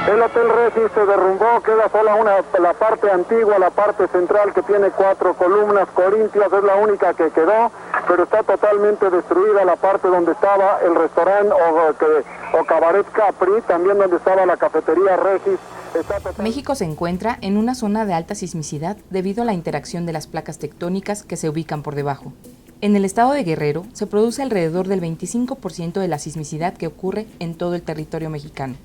El Hotel Regis se derrumbó, queda sola la parte antigua, la parte central que tiene 4 columnas corintias, es la única que quedó, pero está totalmente destruida la parte donde estaba el restaurante o Cabaret Capri, también donde estaba la cafetería Regis. México se encuentra en una zona de alta sismicidad debido a la interacción de las placas tectónicas que se ubican por debajo. En el estado de Guerrero se produce alrededor del 25% de la sismicidad que ocurre en todo el territorio mexicano.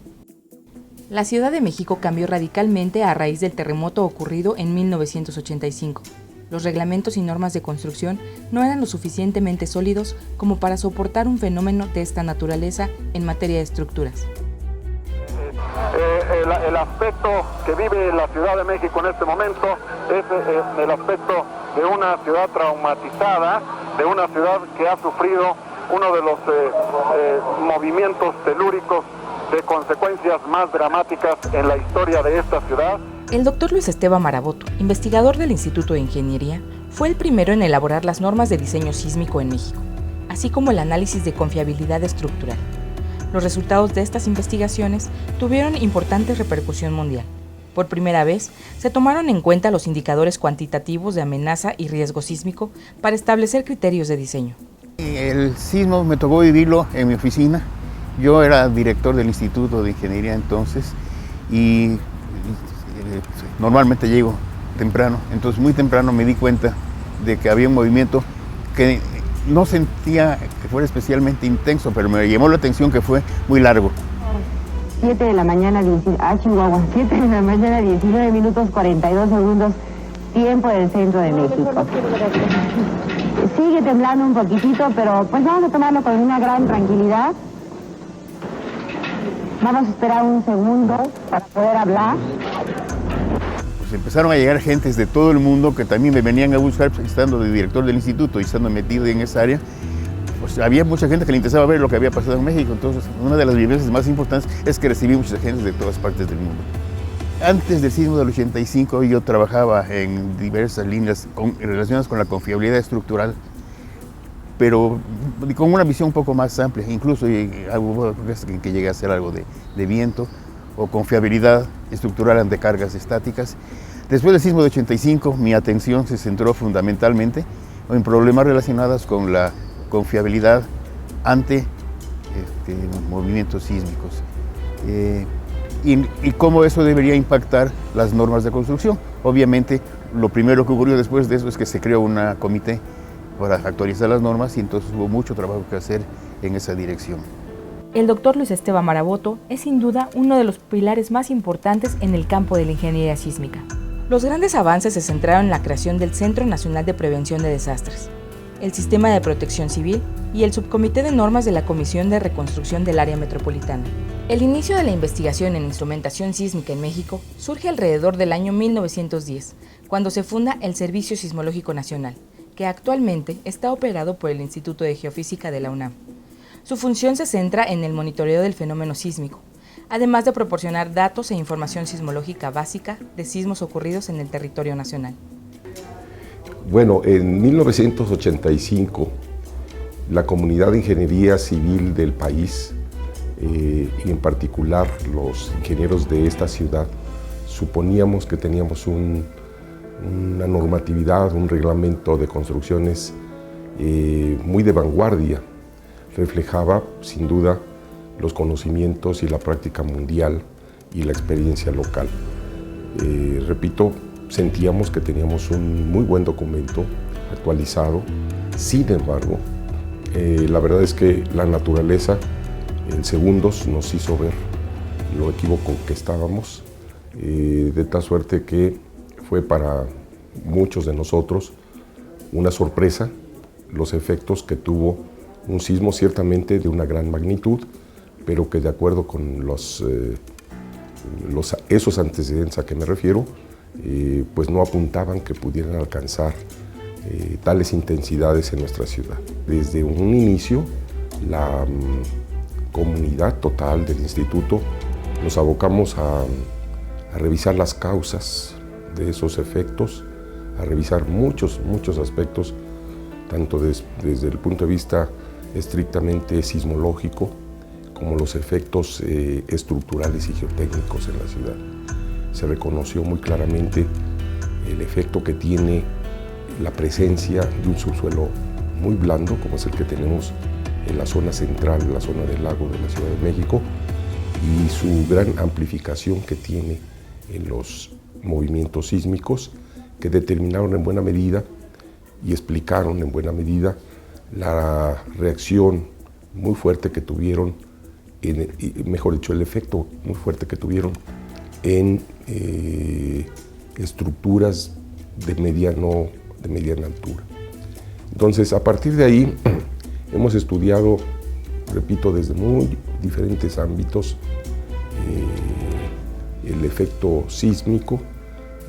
La Ciudad de México cambió radicalmente a raíz del terremoto ocurrido en 1985. Los reglamentos y normas de construcción no eran lo suficientemente sólidos como para soportar un fenómeno de esta naturaleza en materia de estructuras. El aspecto que vive la Ciudad de México en este momento es el aspecto de una ciudad traumatizada, de una ciudad que ha sufrido uno de los movimientos telúricos de consecuencias más dramáticas en la historia de esta ciudad. El doctor Luis Esteban Maraboto, investigador del Instituto de Ingeniería, fue el primero en elaborar las normas de diseño sísmico en México, así como el análisis de confiabilidad estructural. Los resultados de estas investigaciones tuvieron importante repercusión mundial. Por primera vez, se tomaron en cuenta los indicadores cuantitativos de amenaza y riesgo sísmico para establecer criterios de diseño. El sismo me tocó vivirlo en mi oficina. Yo era director del Instituto de Ingeniería entonces y normalmente llego temprano. Entonces muy temprano me di cuenta de que había un movimiento que no sentía que fuera especialmente intenso, pero me llamó la atención que fue muy largo. 7 de la mañana, Chihuahua, 7 de la mañana, 19 minutos 42 segundos, tiempo del centro de México. Sigue temblando un poquitito, pero pues vamos a tomarlo con una gran tranquilidad. Vamos a esperar un segundo para poder hablar. Pues empezaron a llegar gentes de todo el mundo que también me venían a buscar, pues, estando de director del instituto y estando metido en esa área. Pues había mucha gente que le interesaba ver lo que había pasado en México. Entonces, una de las vivencias más importantes es que recibí mucha gente de todas partes del mundo. Antes del sismo del 85 yo trabajaba en diversas líneas relacionadas con la confiabilidad estructural, pero con una visión un poco más amplia. Incluso hubo veces en que llegué a hacer algo de viento o confiabilidad estructural ante cargas estáticas. Después del sismo de 85 mi atención se centró fundamentalmente en problemas relacionados con la confiabilidad ante movimientos sísmicos y cómo eso debería impactar las normas de construcción. Obviamente, lo primero que ocurrió después de eso es que se creó un comité para actualizar las normas y entonces hubo mucho trabajo que hacer en esa dirección. El doctor Luis Esteban Maraboto es sin duda uno de los pilares más importantes en el campo de la ingeniería sísmica. Los grandes avances se centraron en la creación del Centro Nacional de Prevención de Desastres, el Sistema de Protección Civil y el Subcomité de Normas de la Comisión de Reconstrucción del Área Metropolitana. El inicio de la investigación en instrumentación sísmica en México surge alrededor del año 1910, cuando se funda el Servicio Sismológico Nacional, que actualmente está operado por el Instituto de Geofísica de la UNAM. Su función se centra en el monitoreo del fenómeno sísmico, además de proporcionar datos e información sismológica básica de sismos ocurridos en el territorio nacional. Bueno, en 1985, la comunidad de ingeniería civil del país, y en particular los ingenieros de esta ciudad, suponíamos que teníamos una normatividad, un reglamento de construcciones muy de vanguardia. Reflejaba, sin duda, los conocimientos y la práctica mundial y la experiencia local. Repito, sentíamos que teníamos un muy buen documento actualizado. Sin embargo, la verdad es que la naturaleza en segundos nos hizo ver lo equívoco que estábamos, de tal suerte que fue para muchos de nosotros una sorpresa los efectos que tuvo un sismo ciertamente de una gran magnitud, pero que de acuerdo con esos antecedentes a que me refiero, pues no apuntaban que pudieran alcanzar tales intensidades en nuestra ciudad. Desde un inicio, la comunidad total del instituto nos abocamos a revisar las causas de esos efectos, a revisar muchos aspectos, tanto desde el punto de vista estrictamente sismológico, como los efectos estructurales y geotécnicos en la ciudad. Se reconoció muy claramente el efecto que tiene la presencia de un subsuelo muy blando, como es el que tenemos en la zona central, en la zona del lago de la Ciudad de México, y su gran amplificación que tiene en los movimientos sísmicos, que determinaron en buena medida y explicaron en buena medida la reacción muy fuerte que tuvieron, mejor dicho, el efecto muy fuerte que tuvieron en estructuras de mediana altura. Entonces, a partir de ahí, hemos estudiado, repito, desde muy diferentes ámbitos el efecto sísmico,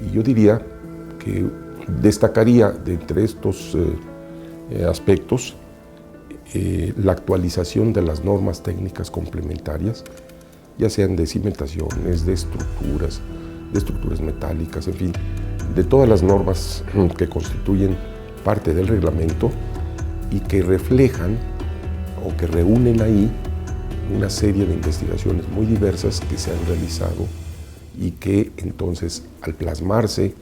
y yo diría que destacaría de entre estos aspectos la actualización de las normas técnicas complementarias, ya sean de cimentaciones, de estructuras metálicas, en fin, de todas las normas que constituyen parte del reglamento y que reflejan o que reúnen ahí una serie de investigaciones muy diversas que se han realizado y que entonces, al plasmarse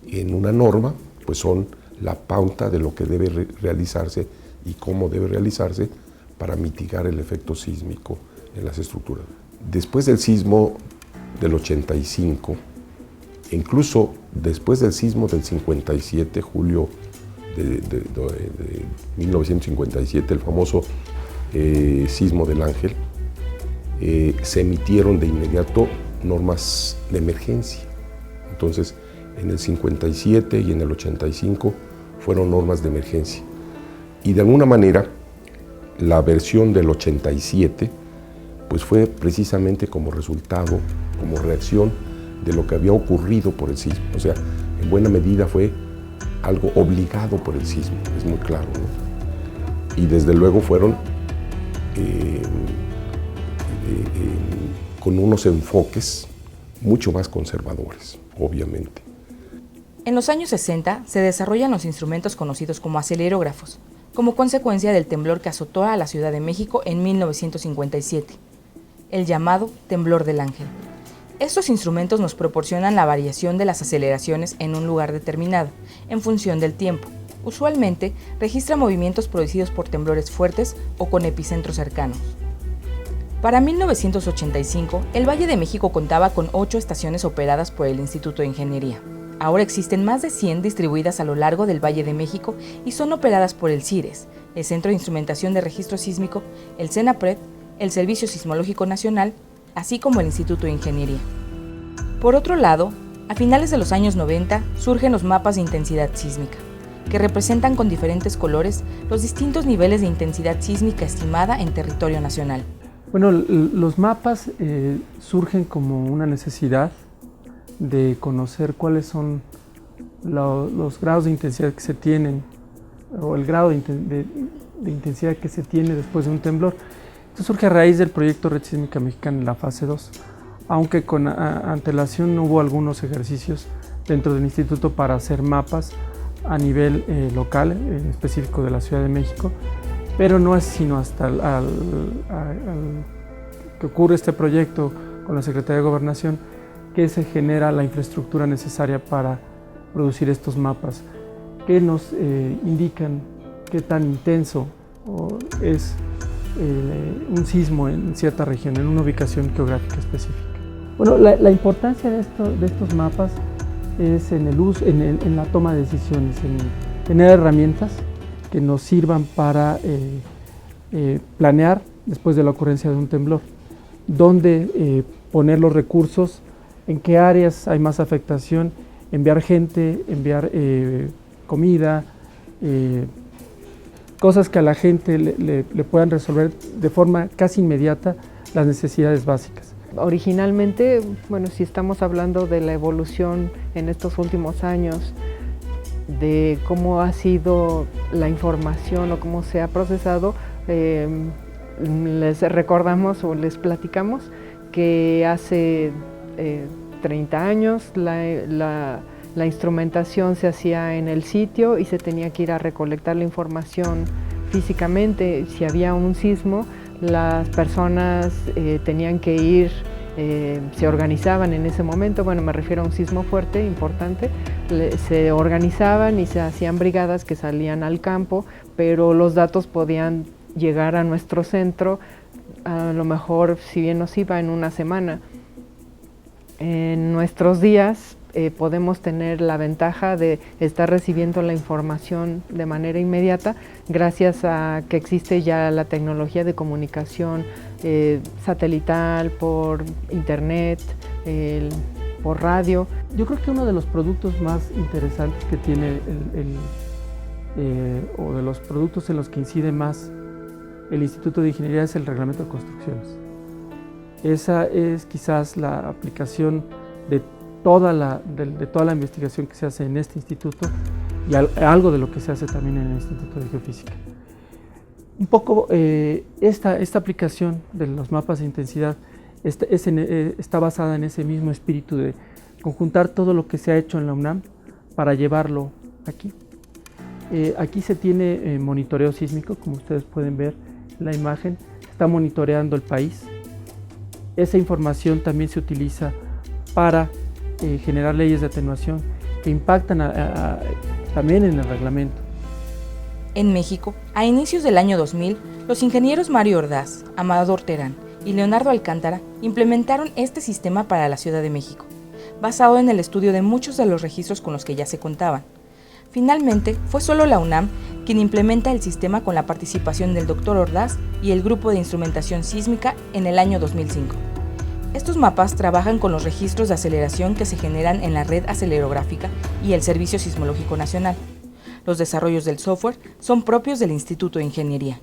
en una norma, pues son la pauta de lo que debe realizarse y cómo debe realizarse para mitigar el efecto sísmico en las estructuras. Después del sismo del 85, incluso después del sismo del 57, julio de 1957, el famoso sismo del Ángel, se emitieron de inmediato normas de emergencia. Entonces, en el 57 y en el 85 fueron normas de emergencia. Y de alguna manera, la versión del 87 pues fue precisamente como resultado, como reacción de lo que había ocurrido por el sismo. O sea, en buena medida fue algo obligado por el sismo, es muy claro, ¿no? Y desde luego fueron con unos enfoques mucho más conservadores, obviamente. En los años 60 se desarrollan los instrumentos conocidos como acelerógrafos, como consecuencia del temblor que azotó a la Ciudad de México en 1957, el llamado temblor del Ángel. Estos instrumentos nos proporcionan la variación de las aceleraciones en un lugar determinado, en función del tiempo. Usualmente registra movimientos producidos por temblores fuertes o con epicentros cercanos. Para 1985, el Valle de México contaba con 8 estaciones operadas por el Instituto de Ingeniería. Ahora existen más de 100 distribuidas a lo largo del Valle de México y son operadas por el CIRES, el Centro de Instrumentación de Registro Sísmico, el CENAPRED, el Servicio Sismológico Nacional, así como el Instituto de Ingeniería. Por otro lado, a finales de los años 90 surgen los mapas de intensidad sísmica, que representan con diferentes colores los distintos niveles de intensidad sísmica estimada en territorio nacional. Bueno, los mapas surgen como una necesidad de conocer cuáles son los grados de intensidad que se tienen, o el grado de intensidad que se tiene después de un temblor. Esto surge a raíz del proyecto Red Sísmica Mexicana en la fase 2, aunque con antelación hubo algunos ejercicios dentro del instituto para hacer mapas a nivel local, en específico de la Ciudad de México, pero no es sino hasta que ocurre este proyecto con la Secretaría de Gobernación que se genera la infraestructura necesaria para producir estos mapas, que nos indican qué tan intenso es un sismo en cierta región, en una ubicación geográfica específica. Bueno, la importancia de estos mapas es en el uso, en la toma de decisiones, en tener herramientas que nos sirvan para planear después de la ocurrencia de un temblor, dónde poner los recursos, en qué áreas hay más afectación, enviar gente, enviar comida, cosas que a la gente le puedan resolver de forma casi inmediata las necesidades básicas. Originalmente, bueno, si estamos hablando de la evolución en estos últimos años, de cómo ha sido la información o cómo se ha procesado, les recordamos o les platicamos que hace 30 años la instrumentación se hacía en el sitio y se tenía que ir a recolectar la información físicamente. Si había un sismo, las personas tenían que ir, se organizaban en ese momento, bueno, me refiero a un sismo fuerte, importante, se organizaban y se hacían brigadas que salían al campo, pero los datos podían llegar a nuestro centro, a lo mejor, si bien nos iba, en una semana. En nuestros días podemos tener la ventaja de estar recibiendo la información de manera inmediata gracias a que existe ya la tecnología de comunicación satelital, por internet, por radio. Yo creo que uno de los productos más interesantes que tiene o de los productos en los que incide más el Instituto de Ingeniería es el reglamento de construcciones. Esa es quizás la aplicación de toda la investigación que se hace en este instituto y algo de lo que se hace también en el Instituto de Geofísica. Un poco esta aplicación de los mapas de intensidad está basada en ese mismo espíritu de conjuntar todo lo que se ha hecho en la UNAM para llevarlo aquí. Aquí se tiene monitoreo sísmico, como ustedes pueden ver en la imagen, está monitoreando el país. Esa información también se utiliza para generar leyes de atenuación que impactan también en el reglamento. En México, a inicios del año 2000, los ingenieros Mario Ordaz, Amador Terán y Leonardo Alcántara implementaron este sistema para la Ciudad de México, basado en el estudio de muchos de los registros con los que ya se contaban. Finalmente, fue solo la UNAM quien implementa el sistema con la participación del Dr. Ordaz y el Grupo de Instrumentación Sísmica en el año 2005. Estos mapas trabajan con los registros de aceleración que se generan en la red acelerográfica y el Servicio Sismológico Nacional. Los desarrollos del software son propios del Instituto de Ingeniería.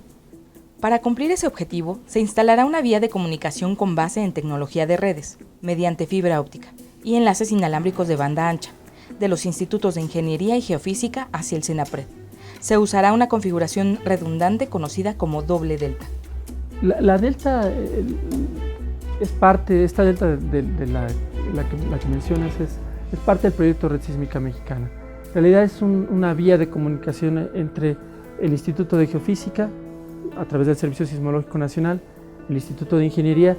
Para cumplir ese objetivo, se instalará una vía de comunicación con base en tecnología de redes, mediante fibra óptica y enlaces inalámbricos de banda ancha, de los institutos de Ingeniería y Geofísica hacia el CENAPRED. Se usará una configuración redundante conocida como doble delta. La delta es parte, esta delta de la que mencionas es parte del proyecto Red Sísmica Mexicana. En realidad es una vía de comunicación entre el Instituto de Geofísica, a través del Servicio Sismológico Nacional, el Instituto de Ingeniería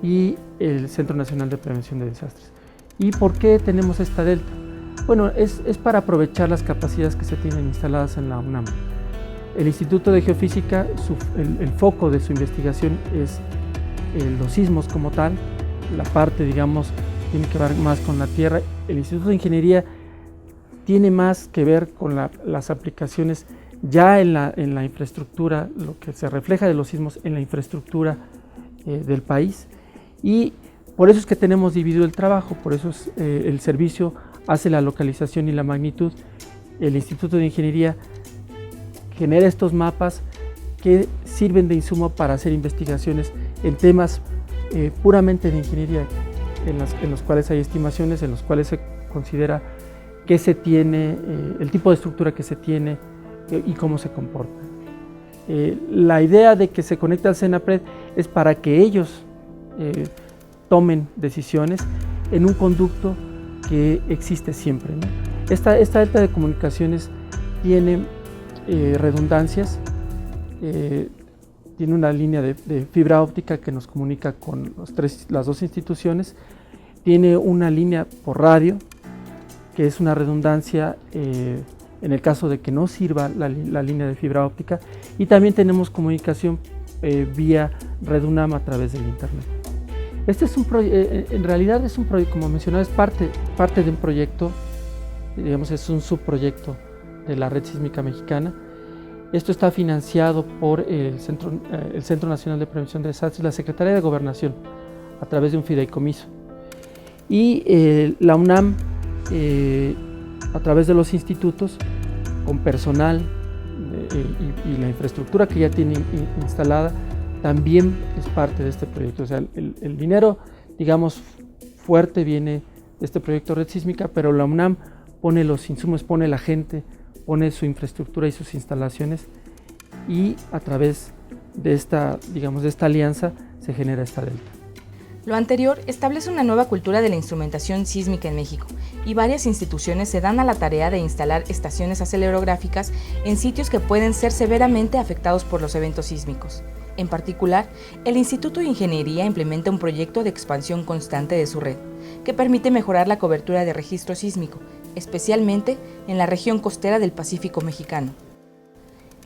y el Centro Nacional de Prevención de Desastres. ¿Y por qué tenemos esta delta? Bueno, es para aprovechar las capacidades que se tienen instaladas en la UNAM. El Instituto de Geofísica, el foco de su investigación es los sismos como tal, la parte, digamos, tiene que ver más con la tierra. El Instituto de Ingeniería tiene más que ver con las aplicaciones ya en la infraestructura, lo que se refleja de los sismos en la infraestructura del país, y por eso es que tenemos dividido el trabajo, por eso el servicio hace la localización y la magnitud. El Instituto de Ingeniería genera estos mapas que sirven de insumo para hacer investigaciones en temas puramente de ingeniería, en los cuales hay estimaciones, en los cuales se considera qué se tiene, el tipo de estructura que se tiene y cómo se comporta. La idea de que se conecte al CENAPRED es para que ellos tomen decisiones en un conducto que existe siempre, ¿no? Esta delta de comunicaciones tiene redundancias, tiene una línea de fibra óptica que nos comunica con las dos instituciones, tiene una línea por radio, que es una redundancia en el caso de que no sirva la línea de fibra óptica, y también tenemos comunicación vía Red UNAM a través del internet. Este es en realidad es un proyecto, como mencionaba, es parte de un proyecto, digamos, es un subproyecto de la Red Sísmica Mexicana. Esto está financiado por el Centro Nacional de Prevención de Desastres y la Secretaría de Gobernación a través de un fideicomiso. Y la UNAM, a través de los institutos, con personal y la infraestructura que ya tiene instalada, también es parte de este proyecto. O sea, el dinero, digamos, fuerte viene de este proyecto Red Sísmica, pero la UNAM pone los insumos, pone la gente, pone su infraestructura y sus instalaciones, y a través de esta alianza se genera esta delta. Lo anterior establece una nueva cultura de la instrumentación sísmica en México, y varias instituciones se dan a la tarea de instalar estaciones acelerográficas en sitios que pueden ser severamente afectados por los eventos sísmicos. En particular, el Instituto de Ingeniería implementa un proyecto de expansión constante de su red, que permite mejorar la cobertura de registro sísmico, especialmente en la región costera del Pacífico mexicano.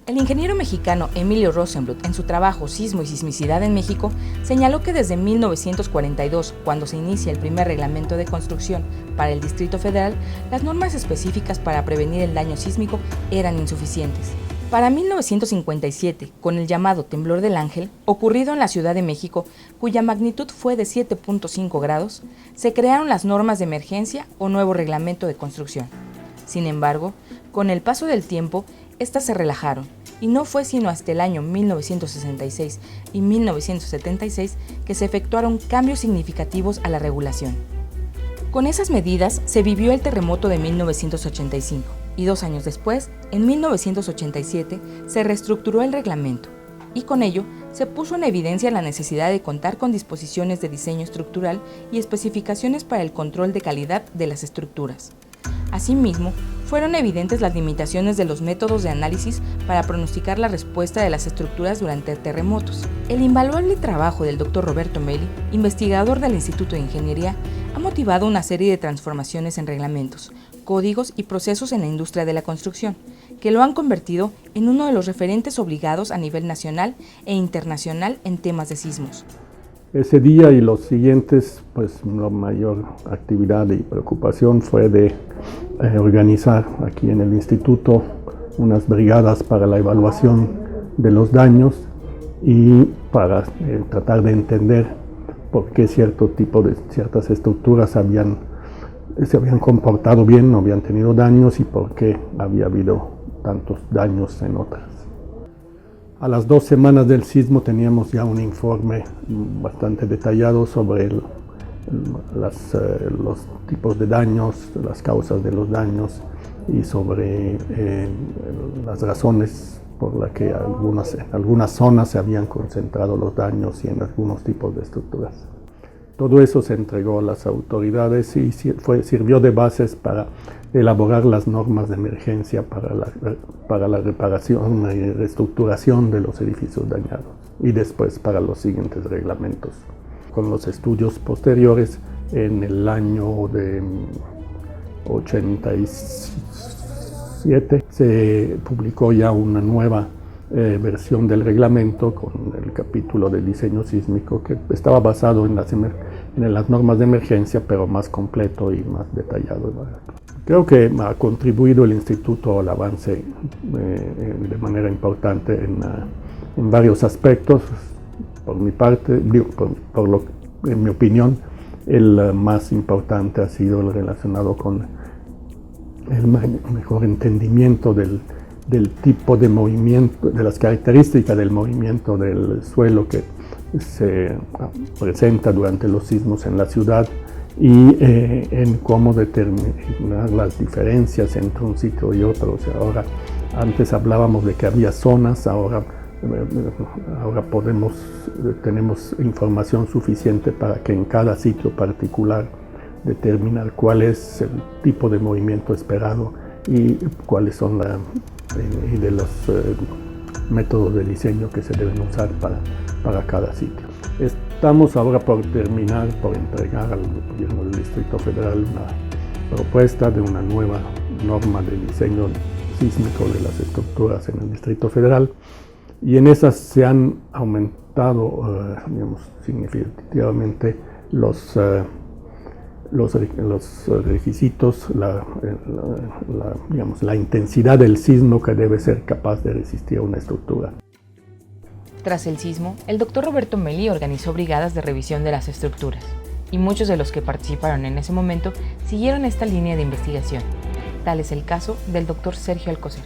El ingeniero mexicano Emilio Rosenbluth, en su trabajo Sismo y Sismicidad en México, señaló que desde 1942, cuando se inicia el primer reglamento de construcción para el Distrito Federal, las normas específicas para prevenir el daño sísmico eran insuficientes. Para 1957, con el llamado Temblor del Ángel, ocurrido en la Ciudad de México, cuya magnitud fue de 7.5 grados, se crearon las normas de emergencia o nuevo reglamento de construcción. Sin embargo, con el paso del tiempo, estas se relajaron, y no fue sino hasta el año 1966 y 1976 que se efectuaron cambios significativos a la regulación. Con esas medidas se vivió el terremoto de 1985, y 2 años después, en 1987, se reestructuró el reglamento, y con ello se puso en evidencia la necesidad de contar con disposiciones de diseño estructural y especificaciones para el control de calidad de las estructuras. Asimismo, fueron evidentes las limitaciones de los métodos de análisis para pronosticar la respuesta de las estructuras durante terremotos. El invaluable trabajo del Dr. Roberto Meli, investigador del Instituto de Ingeniería, ha motivado una serie de transformaciones en reglamentos, códigos y procesos en la industria de la construcción, que lo han convertido en uno de los referentes obligados a nivel nacional e internacional en temas de sismos. Ese día y los siguientes, pues la mayor actividad y preocupación fue de organizar aquí en el instituto unas brigadas para la evaluación de los daños y para tratar de entender por qué ciertas estructuras se habían comportado bien, no habían tenido daños y por qué había habido tantos daños en otras. A las 2 semanas del sismo teníamos ya un informe bastante detallado sobre los tipos de daños, las causas de los daños y sobre las razones por las que en algunas zonas se habían concentrado los daños y en algunos tipos de estructuras. Todo eso se entregó a las autoridades y sirvió de bases para elaborar las normas de emergencia para la reparación y reestructuración de los edificios dañados y después para los siguientes reglamentos. Con los estudios posteriores, en el año de 87 se publicó ya una nueva versión del reglamento con el capítulo de diseño sísmico que estaba basado en las normas de emergencia, pero más completo y más detallado. Creo que ha contribuido el instituto al avance de manera importante en varios aspectos. Por mi parte, en mi opinión, el más importante ha sido el relacionado con el mejor entendimiento del tipo de movimiento, de las características del movimiento del suelo que se presenta durante los sismos en la ciudad y en cómo determinar las diferencias entre un sitio y otro. O sea, ahora, antes hablábamos de que había zonas, ahora tenemos información suficiente para que en cada sitio particular determinar cuál es el tipo de movimiento esperado y cuáles son los métodos de diseño que se deben usar para cada sitio. Estamos ahora por entregar al gobierno del Distrito Federal una propuesta de una nueva norma de diseño sísmico de las estructuras en el Distrito Federal, y en esas se han aumentado significativamente los requisitos, la intensidad del sismo que debe ser capaz de resistir a una estructura. Tras el sismo, el Dr. Roberto Meli organizó brigadas de revisión de las estructuras, y muchos de los que participaron en ese momento siguieron esta línea de investigación. Tal es el caso del Dr. Sergio Alcocer.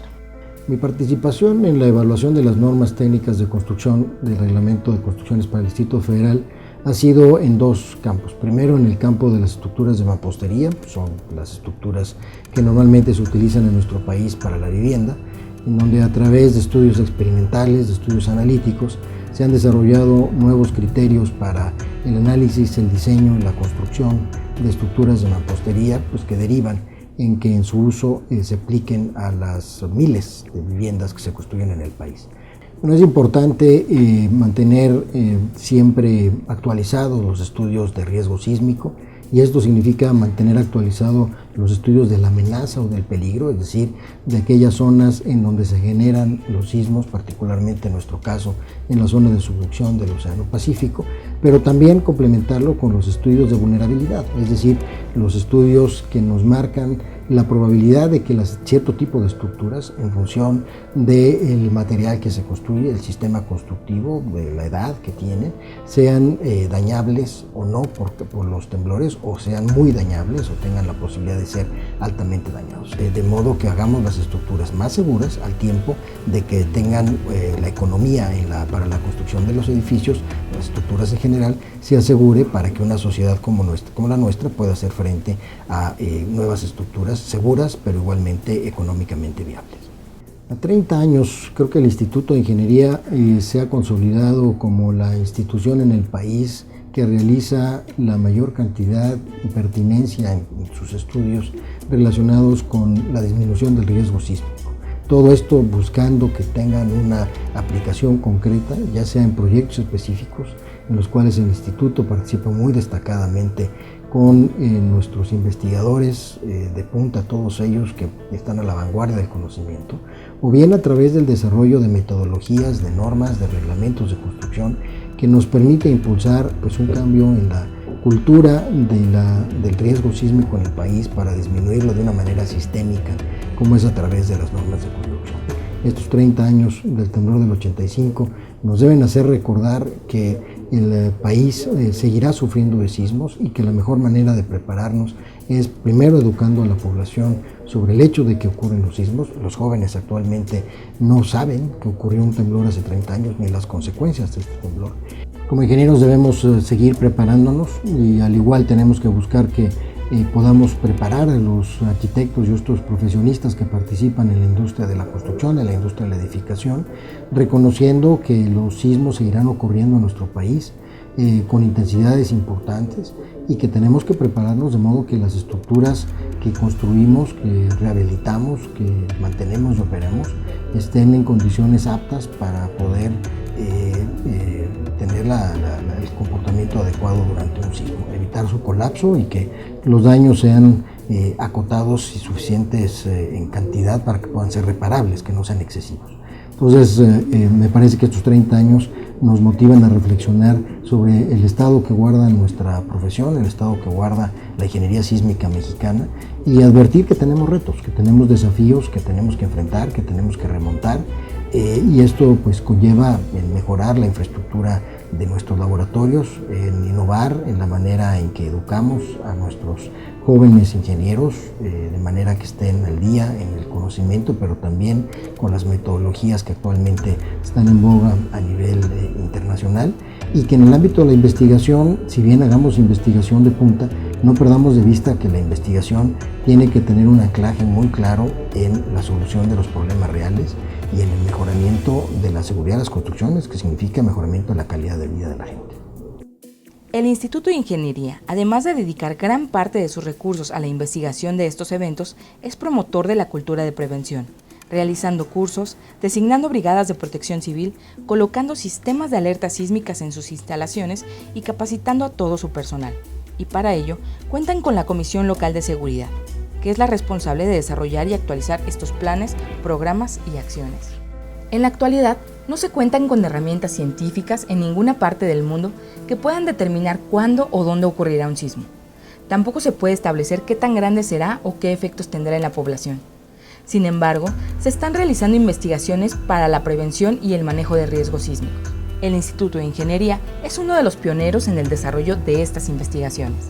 Mi participación en la evaluación de las normas técnicas de construcción del Reglamento de Construcciones para el Distrito Federal ha sido en 2 campos. Primero, en el campo de las estructuras de mampostería, son las estructuras que normalmente se utilizan en nuestro país para la vivienda, en donde a través de estudios experimentales, de estudios analíticos, se han desarrollado nuevos criterios para el análisis, el diseño y la construcción de estructuras de mampostería, pues que derivan en que en su uso se apliquen a las miles de viviendas que se construyen en el país. Bueno, es importante mantener siempre actualizados los estudios de riesgo sísmico, y esto significa mantener actualizados los estudios de la amenaza o del peligro, es decir, de aquellas zonas en donde se generan los sismos, particularmente en nuestro caso en la zona de subducción del Océano Pacífico, pero también complementarlo con los estudios de vulnerabilidad, es decir, los estudios que nos marcan la probabilidad de que cierto tipo de estructuras, en función del material que se construye, el sistema constructivo, de la edad que tienen, sean dañables o no por los temblores, o sean muy dañables o tengan la posibilidad de ser altamente dañados. De modo que hagamos las estructuras más seguras al tiempo de que tengan la economía para la construcción de los edificios, las estructuras en general, se asegure para que una sociedad como la nuestra pueda hacer frente a nuevas estructuras seguras, pero igualmente económicamente viables. A 30 años, creo que el Instituto de Ingeniería se ha consolidado como la institución en el país que realiza la mayor cantidad y pertinencia en sus estudios relacionados con la disminución del riesgo sísmico. Todo esto buscando que tengan una aplicación concreta, ya sea en proyectos específicos, en los cuales el Instituto participa muy destacadamente con nuestros investigadores de punta, todos ellos que están a la vanguardia del conocimiento, o bien a través del desarrollo de metodologías, de normas, de reglamentos de construcción, que nos permite impulsar un cambio en la cultura del riesgo sísmico en el país para disminuirlo de una manera sistémica, como es a través de las normas de construcción. Estos 30 años del temblor del 85 nos deben hacer recordar que el país seguirá sufriendo de sismos y que la mejor manera de prepararnos es primero educando a la población sobre el hecho de que ocurren los sismos. Los jóvenes actualmente no saben que ocurrió un temblor hace 30 años ni las consecuencias de este temblor. Como ingenieros debemos seguir preparándonos y al igual tenemos que buscar que podamos preparar a los arquitectos y otros profesionistas que participan en la industria de la construcción, en la industria de la edificación, reconociendo que los sismos seguirán ocurriendo en nuestro país con intensidades importantes y que tenemos que prepararnos de modo que las estructuras que construimos, que rehabilitamos, que mantenemos y operamos, estén en condiciones aptas para poder tener el comportamiento adecuado durante un sismo, evitar su colapso y que los daños sean acotados y suficientes en cantidad para que puedan ser reparables, que no sean excesivos. Entonces, me parece que estos 30 años nos motivan a reflexionar sobre el estado que guarda nuestra profesión, el estado que guarda la ingeniería sísmica mexicana y advertir que tenemos retos, que tenemos desafíos que tenemos que enfrentar, que tenemos que remontar y esto pues conlleva en mejorar la infraestructura de nuestros laboratorios, en innovar en la manera en que educamos a nuestros jóvenes ingenieros, de manera que estén al día en el conocimiento, pero también con las metodologías que actualmente están en boga a nivel internacional, y que en el ámbito de la investigación, si bien hagamos investigación de punta, no perdamos de vista que la investigación tiene que tener un anclaje muy claro en la solución de los problemas reales y en el mejoramiento de la seguridad de las construcciones, que significa mejoramiento de la calidad de vida de la gente. El Instituto de Ingeniería, además de dedicar gran parte de sus recursos a la investigación de estos eventos, es promotor de la cultura de prevención, realizando cursos, designando brigadas de protección civil, colocando sistemas de alertas sísmicas en sus instalaciones y capacitando a todo su personal. Y para ello, cuentan con la Comisión Local de Seguridad, que es la responsable de desarrollar y actualizar estos planes, programas y acciones. En la actualidad, no se cuentan con herramientas científicas en ninguna parte del mundo que puedan determinar cuándo o dónde ocurrirá un sismo. Tampoco se puede establecer qué tan grande será o qué efectos tendrá en la población. Sin embargo, se están realizando investigaciones para la prevención y el manejo de riesgos sísmicos. El Instituto de Ingeniería es uno de los pioneros en el desarrollo de estas investigaciones.